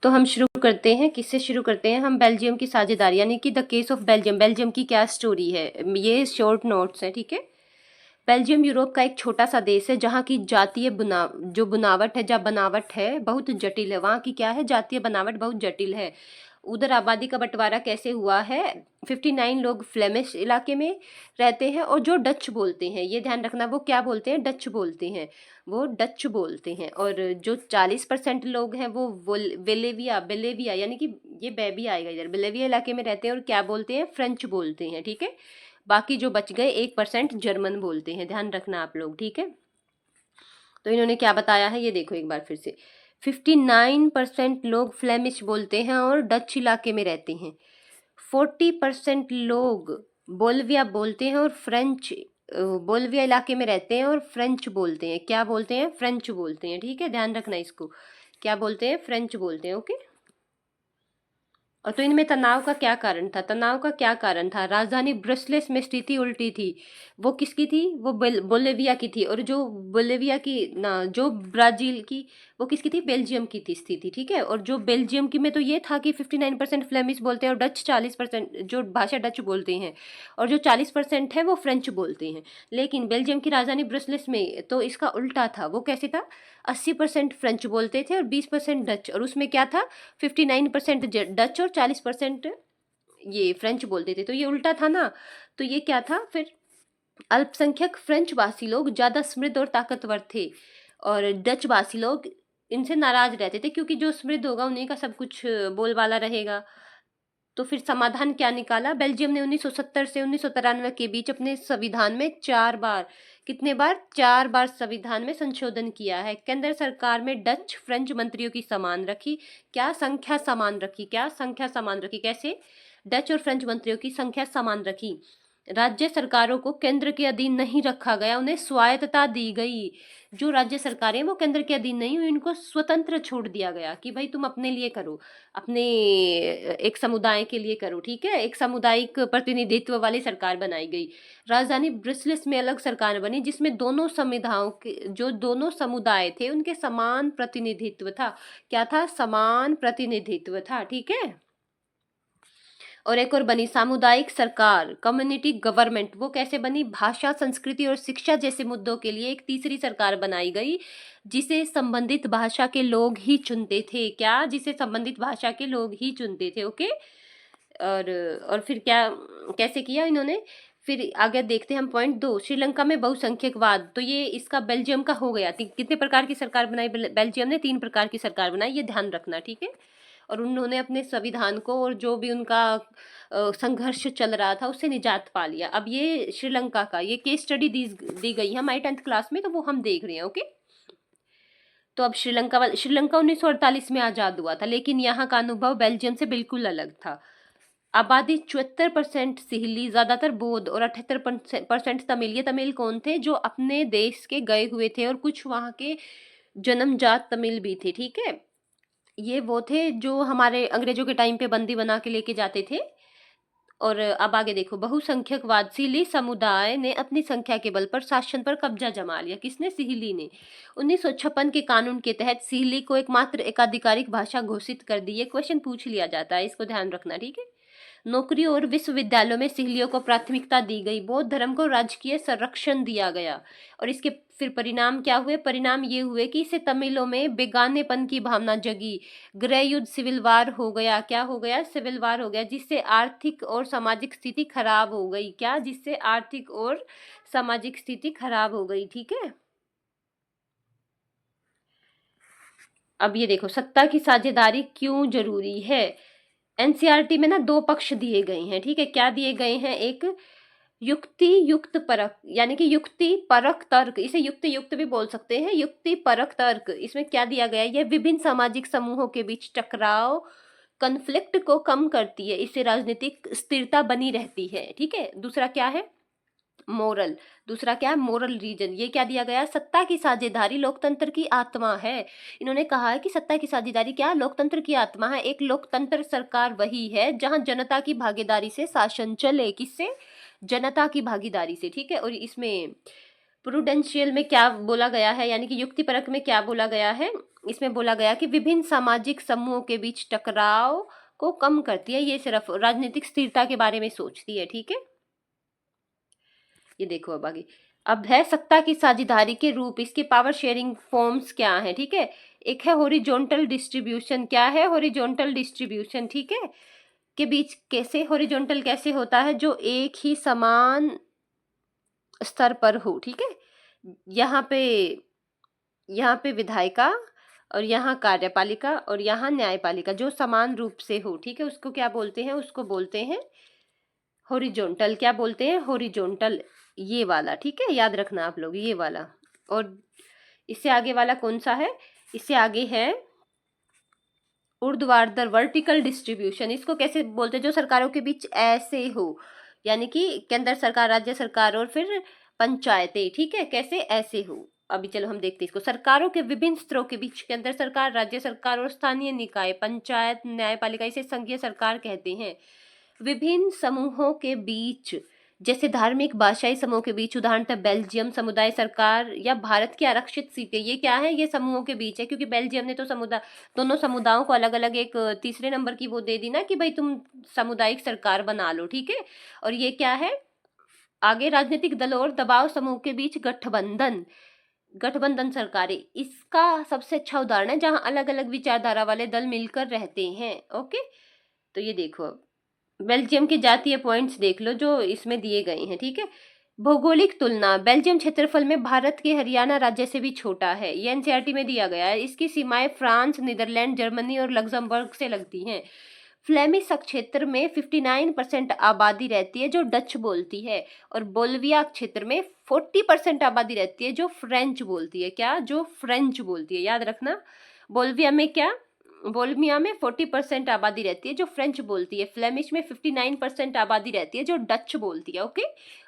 तो हम शुरू करते हैं, किससे शुरू करते हैं हम? बेल्जियम की साझेदारी, यानी कि the case of Belgium. Belgium की क्या स्टोरी है, ये शॉर्ट नोट्स हैं, ठीक है। बेल्जियम यूरोप का एक छोटा सा देश है जहाँ की जातीय बनावट है, जहाँ बनावट है बहुत जटिल है। वहाँ की क्या है, जातीय बनावट बहुत जटिल है। उधर आबादी का बंटवारा कैसे हुआ है? 59 लोग फ्लेमिश इलाके में रहते हैं और जो डच बोलते हैं, ये ध्यान रखना, वो क्या बोलते हैं? डच बोलते हैं, वो डच बोलते हैं। और जो 40% लोग हैं वो बेलेविया बेलेविया यानी कि ये बेबी आएगा इधर, बेलेविया इलाके में रहते हैं और क्या बोलते हैं? फ्रेंच बोलते हैं, ठीक है। बाकी जो बच गए 1% जर्मन बोलते हैं, ध्यान रखना आप लोग, ठीक है। तो इन्होंने क्या बताया है ये देखो एक बार फिर से। 59% लोग फ्लेमिश बोलते हैं और डच इलाके में रहते हैं। 40% लोग बोल्विया बोलते हैं और फ्रेंच, बोल्विया इलाके में रहते हैं और फ्रेंच बोलते हैं। क्या बोलते हैं? फ्रेंच बोलते हैं, ठीक है, ध्यान रखना इसको। क्या बोलते हैं? फ्रेंच बोलते हैं, ओके। और तो इनमें तनाव का क्या कारण था? तनाव का क्या कारण था? राजधानी ब्रसलेस में स्थिति उल्टी थी। वो किसकी थी? वो बोलेविया की थी। और जो बोलेविया की ना, जो ब्राजील की, वो किसकी थी? बेल्जियम की थी स्थिति, ठीक है। और जो बेल्जियम की में तो ये था कि 59% फ्लेमिश बोलते हैं और डच 40%, जो भाषा डच बोलते हैं, और जो 40% है वो फ्रेंच बोलते हैं। लेकिन बेल्जियम की राजधानी ब्रसलेस में तो इसका उल्टा था। वो कैसे था? 80% फ्रेंच बोलते थे और 20% डच, और उसमें क्या था? 59% डच और 40% ये फ्रेंच बोलते थे। तो ये उल्टा था ना। तो ये क्या था फिर? अल्पसंख्यक फ्रेंच भाषी लोग ज्यादा समृद्ध और ताकतवर थे और डच भाषी लोग इनसे नाराज रहते थे, क्योंकि जो समृद्ध होगा उन्हीं का सब कुछ बोलबाला रहेगा। तो फिर समाधान क्या निकाला? बेल्जियम ने 1970 से 1993 के बीच अपने संविधान में 4 बार, कितने बार? 4 बार संविधान में संशोधन किया है। केंद्र सरकार में डच फ्रेंच मंत्रियों की समान रखी। क्या संख्या समान रखी? क्या संख्या समान रखी? कैसे? डच और फ्रेंच मंत्रियों की संख्या समान रखी। राज्य सरकारों को केंद्र के अधीन नहीं रखा गया, उन्हें स्वायत्तता दी गई। जो राज्य सरकारें वो केंद्र के अधीन नहीं हुई, उनको स्वतंत्र छोड़ दिया गया कि भाई तुम अपने लिए करो, अपने एक समुदाय के लिए करो, ठीक है। एक सामुदायिक प्रतिनिधित्व वाली सरकार बनाई गई। राजधानी ब्रुसेल्स में अलग सरकार बनी जिसमें दोनों संविधाओं के जो दोनों समुदाय थे उनके समान प्रतिनिधित्व था। क्या था? समान प्रतिनिधित्व था, ठीक है। और एक और बनी सामुदायिक सरकार, कम्युनिटी गवर्नमेंट। वो कैसे बनी? भाषा, संस्कृति और शिक्षा जैसे मुद्दों के लिए एक तीसरी सरकार बनाई गई जिसे संबंधित भाषा के लोग ही चुनते थे। क्या? जिसे संबंधित भाषा के लोग ही चुनते थे, ओके। और फिर क्या, कैसे किया इन्होंने? फिर आगे देखते हैं हम पॉइंट 2, श्रीलंका में बहुसंख्यकवाद। तो ये इसका बेल्जियम का हो गया। कितने प्रकार की सरकार बनाई बेल्जियम ने? 3 प्रकार की सरकार बनाई, ये ध्यान रखना, ठीक है। और उन्होंने अपने संविधान को और जो भी उनका संघर्ष चल रहा था उससे निजात पा लिया। अब ये श्रीलंका का ये केस स्टडी दी गई है हमारी 10th क्लास में, तो वो हम देख रहे हैं, ओके। तो अब श्रीलंका 1948 में आजाद हुआ था, लेकिन यहाँ का अनुभव बेल्जियम से बिल्कुल अलग था। आबादी 74% सिहली, ज्यादातर बौद्ध और 78% तमिल। ये तमिल कौन थे? जो अपने देश के गए हुए थे और कुछ वहाँ के जन्मजात तमिल भी थे, ठीक है। ये वो थे जो हमारे अंग्रेजों के टाइम पे बंदी बना के लेके जाते थे। और अब आगे देखो, बहुसंख्यकवाद। सिहली समुदाय ने अपनी संख्या के बल पर शासन पर कब्जा जमा लिया। किसने? सिहली ने। 1956 के कानून के तहत सिहली को एकमात्र एकाधिकारिक भाषा घोषित कर दी। ये क्वेश्चन पूछ लिया जाता है, इसको ध्यान रखना, ठीक है। नौकरी और विश्वविद्यालयों में सिहलियों को प्राथमिकता दी गई। बौद्ध धर्म को राजकीय संरक्षण दिया गया। और इसके फिर परिणाम क्या हुए? परिणाम ये हुए कि इससे तमिलों में बेगानेपन की भावना जगी। गृह युद्ध, सिविल वार हो गया। क्या हो गया? सिविल वार हो गया, जिससे आर्थिक और सामाजिक स्थिति खराब हो गई। क्या? जिससे आर्थिक और सामाजिक स्थिति खराब हो गई, ठीक है। अब ये देखो, सत्ता की साझेदारी क्यों जरूरी है। एनसीईआरटी में ना 2 पक्ष दिए गए हैं, ठीक है। क्या दिए गए हैं? एक युक्ति युक्त परक, यानी कि युक्ति परक तर्क, इसे युक्ति युक्त भी बोल सकते हैं, युक्ति परक तर्क। इसमें क्या दिया गया है? यह विभिन्न सामाजिक समूहों के बीच टकराव, कन्फ्लिक्ट को कम करती है, इससे राजनीतिक स्थिरता बनी रहती है, ठीक है। दूसरा क्या है? मोरल। दूसरा क्या है? Moral reason. ये क्या दिया गया? सत्ता की साझेदारी लोकतंत्र की आत्मा है। इन्होंने कहा है कि सत्ता की साझेदारी क्या? लोकतंत्र की आत्मा है। एक लोकतंत्र सरकार वही है जहां जनता की भागीदारी से शासन चले। किससे? जनता की भागीदारी से, ठीक है। और इसमें प्रूडेंशियल में क्या बोला गया है, यानी कि युक्तिपरक में क्या बोला गया है, इसमें बोला गया कि विभिन्न सामाजिक समूहों के बीच टकराव को कम करती है, ये सिर्फ राजनीतिक स्थिरता के बारे में सोचती है। ठीक है, ये देखो अब आगे। अब है सत्ता की साझेदारी के रूप, इसके पावर शेयरिंग फॉर्म्स क्या है। ठीक है, एक है हॉरिजॉन्टल डिस्ट्रीब्यूशन। क्या है हॉरिजॉन्टल डिस्ट्रीब्यूशन? ठीक है, के बीच कैसे हॉरिजॉन्टल कैसे होता है, जो एक ही समान स्तर पर हो। ठीक है, यहाँ पे यहाँ पे विधायिका और यहाँ कार्यपालिका और यहाँ न्यायपालिका जो समान रूप से हो। ठीक है, उसको क्या बोलते हैं? उसको बोलते हैं हॉरिजॉन्टल। क्या बोलते हैं? हॉरिजॉन्टल, ये वाला। ठीक है, याद रखना आप लोग, ये वाला। और इससे आगे वाला कौन सा है? इससे आगे है ऊर्ध्वाधर वर्टिकल डिस्ट्रीब्यूशन। इसको कैसे बोलते हैं? जो सरकारों के बीच ऐसे हो, यानी कि केंद्र सरकार, राज्य सरकार और फिर पंचायतें। ठीक है, कैसे? ऐसे हो। अभी चलो हम देखते हैं इसको। सरकारों के विभिन्न स्तरों के बीच केंद्र सरकार, राज्य सरकार और स्थानीय निकाय, पंचायत, न्यायपालिका, इसे संघीय सरकार कहते हैं। विभिन्न समूहों के बीच, जैसे धार्मिक भाषाई समूहों के बीच, उदाहरणतः बेल्जियम, समुदाय सरकार या भारत की आरक्षित सीटें, ये क्या है? ये समूहों के बीच है, क्योंकि बेल्जियम ने तो दोनों समुदायों को अलग अलग एक तीसरे नंबर की वो दे दी ना कि भाई तुम सामुदायिक सरकार बना लो। ठीक है, और ये क्या है? आगे राजनीतिक दलों और दबाव समूह के बीच गठबंधन, गठबंधन सरकारें, इसका सबसे अच्छा उदाहरण है जहां अलग अलग विचारधारा वाले दल मिलकर रहते हैं। ओके, तो ये देखो अब बेल्जियम के जातीय पॉइंट्स देख लो जो इसमें दिए गए हैं। ठीक है, भौगोलिक तुलना, बेल्जियम क्षेत्रफल में भारत के हरियाणा राज्य से भी छोटा है, ये एनसीईआरटी में दिया गया है। इसकी सीमाएं फ्रांस, नीदरलैंड, जर्मनी और लग्जमबर्ग से लगती हैं। फ्लेमिश क्षेत्र में 59% आबादी रहती है जो डच बोलती है, और बोल्विया क्षेत्र में 40% आबादी रहती है जो फ्रेंच बोलती है। क्या? जो फ्रेंच बोलती है, याद रखना। बोल्विया में क्या? बोल्विया में 40% आबादी रहती है जो फ्रेंच बोलती है। फ्लेमिश में 59% आबादी रहती है जो डच बोलती है। ओके,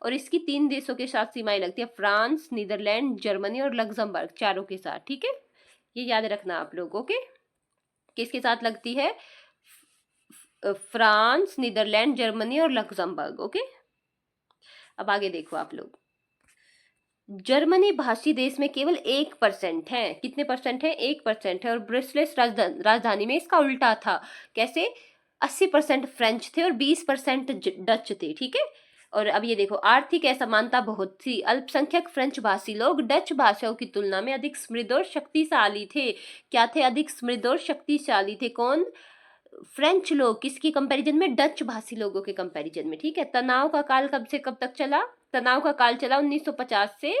और इसकी 3 देशों के साथ सीमाएं लगती है, फ्रांस, नीदरलैंड, जर्मनी और लग्जमबर्ग, चारों के साथ। ठीक है, ये याद रखना आप लोग। ओके, किसके साथ लगती है? फ्रांस, नीदरलैंड, जर्मनी और लक्जमबर्ग। ओके, अब आगे देखो आप लोग। जर्मनी भाषी देश में केवल 1% है। कितने परसेंट है? 1% है। और ब्रुसेल्स राजधानी में इसका उल्टा था। कैसे? 80% फ्रेंच थे और 20% डच थे। ठीक है, और अब ये देखो, आर्थिक असमानता बहुत थी। अल्पसंख्यक फ्रेंच भाषी लोग डच भाषाओं की तुलना में अधिक समृद्ध और शक्तिशाली थे। क्या थे? अधिक समृद्ध और शक्तिशाली थे। कौन? फ्रेंच लोग। किसकी कंपैरिजन में? डच भाषी लोगों के कंपैरिजन में। ठीक है, तनाव का काल कब से कब तक चला? तनाव का काल चला 1950 से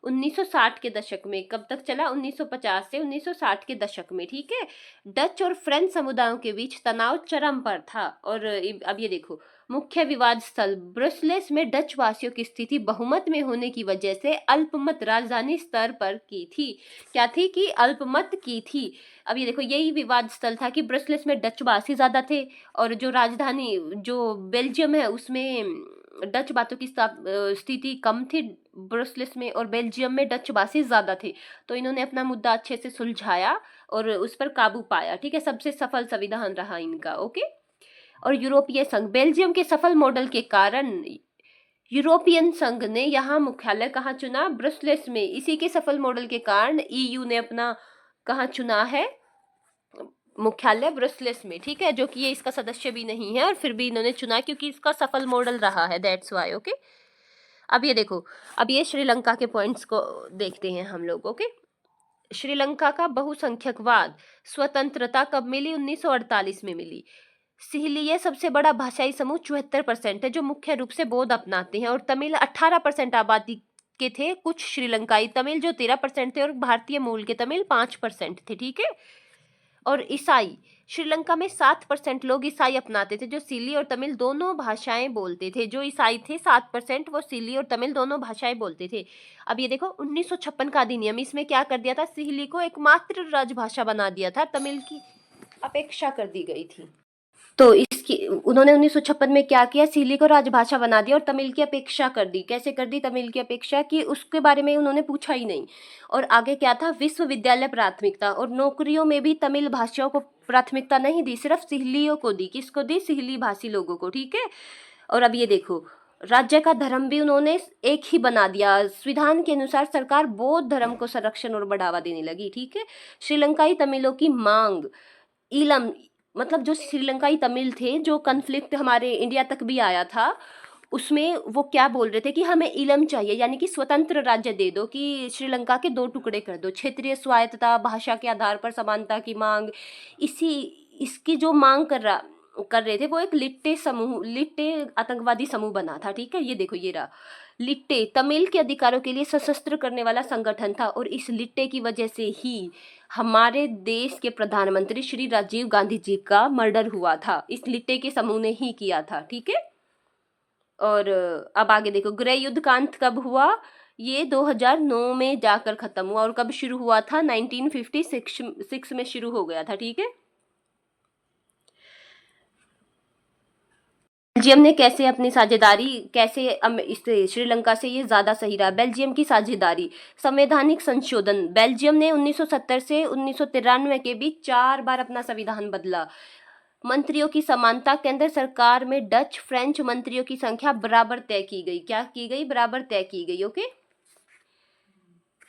1960 के दशक में। कब तक चला? 1950 से 1960 के दशक में। ठीक है, डच और फ्रेंच समुदायों के बीच तनाव चरम पर था। और अब ये देखो, मुख्य विवाद स्थल ब्रुसेल्स में डच वासियों की स्थिति बहुमत में होने की वजह से अल्पमत राजधानी स्तर पर की थी। क्या थी? कि अल्पमत की थी। अब ये देखो, यही विवाद स्थल था कि ब्रुसेल्स में डच वासी ज्यादा थे और जो राजधानी जो बेल्जियम है उसमें डच बातों की स्थिति कम थी ब्रुसेल्स में, और बेल्जियम में डच वासी ज्यादा थे। तो इन्होंने अपना मुद्दा अच्छे से सुलझाया और उस पर काबू पाया। ठीक है, सबसे सफल संविधान रहा इनका। ओके, और यूरोपीय संघ, बेल्जियम के सफल मॉडल के कारण यूरोपियन संघ ने यहाँ मुख्यालय कहाँ चुना? ब्रुसेल्स में। इसी के सफल मॉडल के कारण ईयू ने अपना कहाँ चुना है? मुख्यालय ब्रुसेल्स में। ठीक है, जो कि ये इसका सदस्य भी नहीं है और फिर भी इन्होंने चुना क्योंकि इसका सफल मॉडल रहा है, दैट्स व्हाई। ओके, अब ये देखो, अब ये श्रीलंका के पॉइंट्स को देखते हैं हम लोग। ओके, श्रीलंका का बहुसंख्यकवाद, स्वतंत्रता कब मिली? 1948 में मिली। सिहलिय सबसे बड़ा भाषाई समूह 74% है जो मुख्य रूप से बौद्ध अपनाते हैं, और तमिल 18% आबादी के थे। कुछ श्रीलंकाई तमिल जो 13% थे, और भारतीय मूल के तमिल 5% थे। ठीक है, और ईसाई, श्रीलंका में 7% लोग ईसाई अपनाते थे जो सिली और तमिल दोनों भाषाएं बोलते थे। जो ईसाई थे 7%, वो सिली और तमिल दोनों भाषाएं बोलते थे। अब ये देखो, 1956 का अधिनियम, इसमें क्या कर दिया था? सिहली को एकमात्र राजभाषा बना दिया था, तमिल की अपेक्षा कर दी गई थी। तो इसकी उन्होंने 1956 में क्या किया? सिली को राजभाषा बना दिया और तमिल की अपेक्षा कर दी। कैसे कर दी तमिल की अपेक्षा? कि उसके बारे में उन्होंने पूछा ही नहीं। और आगे क्या था? विश्वविद्यालय प्राथमिकता, और नौकरियों में भी तमिल भाषाओं को प्राथमिकता नहीं दी, सिर्फ सिहलियों को दी। किसको दी? सिहली भाषी लोगों को। ठीक है, और अब ये देखो, राज्य का धर्म भी उन्होंने एक ही बना दिया। संविधान के अनुसार सरकार बौद्ध धर्म को संरक्षण और बढ़ावा देने लगी, ठीक है। श्रीलंकाई तमिलों की मांग, ईलम, मतलब जो श्रीलंकाई तमिल थे, जो कन्फ्लिक्ट हमारे इंडिया तक भी आया था, उसमें वो क्या बोल रहे थे कि हमें इलम चाहिए, यानी कि स्वतंत्र राज्य दे दो, कि श्रीलंका के दो टुकड़े कर दो, क्षेत्रीय स्वायत्तता, भाषा के आधार पर समानता की मांग। इसी इसकी जो मांग कर रहे थे वो एक लिट्टे आतंकवादी समूह बना था, ठीक है। ये देखो, ये रहा लिट्टे, तमिल के अधिकारों के लिए सशस्त्र करने वाला संगठन था, और इस लिट्टे की वजह से ही हमारे देश के प्रधानमंत्री श्री राजीव गांधी जी का मर्डर हुआ था। इस लिट्टे के समूह ने ही किया था, ठीक है। और अब आगे देखो, गृह युद्ध का अंत कब हुआ? ये 2009 में जाकर खत्म हुआ। और कब शुरू हुआ था? 1956 में शुरू हो गया था, ठीक है। बेल्जियम ने कैसे अपनी साझेदारी, कैसे इस श्रीलंका से ये ज्यादा सही रहा? बेल्जियम की साझेदारी, संवैधानिक संशोधन। बेल्जियम ने 1970 से 1993 के बीच 4 बार अपना संविधान बदला। मंत्रियों की समानता, केंद्र सरकार में डच फ्रेंच मंत्रियों की संख्या बराबर तय की गई। क्या की गई? बराबर तय की गई, ओके।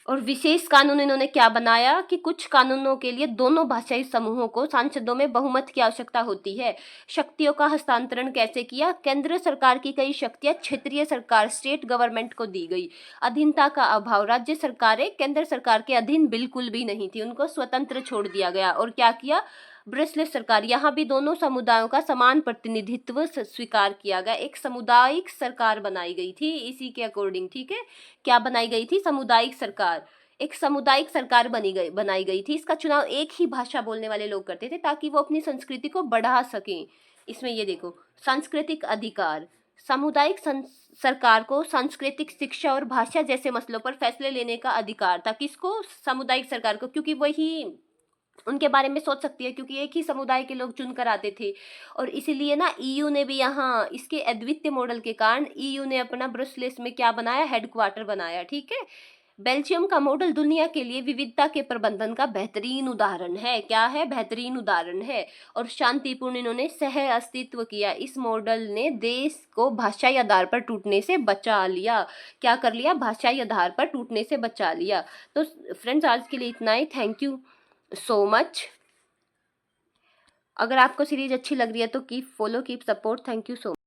और विशेष कानून इन्होंने क्या बनाया कि कुछ कानूनों के लिए दोनों भाषाई समूहों को सांसदों में बहुमत की आवश्यकता होती है। शक्तियों का हस्तांतरण कैसे किया? केंद्र सरकार की कई शक्तियां क्षेत्रीय सरकार, स्टेट गवर्नमेंट को दी गई। अधीनता का अभाव, राज्य सरकारें केंद्र सरकार के अधीन बिल्कुल भी नहीं थी, उनको स्वतंत्र छोड़ दिया गया। और क्या किया? ब्रसलेस सरकार, यहाँ भी दोनों समुदायों का समान प्रतिनिधित्व स्वीकार किया गया। एक सामुदायिक सरकार बनाई गई थी इसी के अकॉर्डिंग, ठीक है। क्या बनाई गई थी? सामुदायिक सरकार। एक सामुदायिक सरकार बनाई गई थी। इसका चुनाव एक ही भाषा बोलने वाले लोग करते थे ताकि वो अपनी संस्कृति को बढ़ा सकें। इसमें ये देखो, सांस्कृतिक अधिकार, सामुदायिक सरकार को सांस्कृतिक, शिक्षा और भाषा जैसे मसलों पर फैसले लेने का अधिकार था। किसको? सामुदायिक सरकार को, क्योंकि वही उनके बारे में सोच सकती है, क्योंकि एक ही समुदाय के लोग चुनकर आते थे। और इसीलिए ना ईयू ने भी यहाँ इसके अद्वितीय मॉडल के कारण ईयू ने अपना ब्रुसेल्स में क्या बनाया? हेडक्वार्टर बनाया, ठीक है। बेल्जियम का मॉडल दुनिया के लिए विविधता के प्रबंधन का बेहतरीन उदाहरण है। क्या है? बेहतरीन उदाहरण है। और शांतिपूर्ण इन्होंने सह अस्तित्व किया। इस मॉडल ने देश को भाषाई आधार पर टूटने से बचा लिया। क्या कर लिया? भाषाई आधार पर टूटने से बचा लिया। तो फ्रेंड्स, आज के लिए इतना ही। Thank you so much. अगर आपको सीरीज अच्छी लग रही है तो keep follow, keep support. Thank you so much.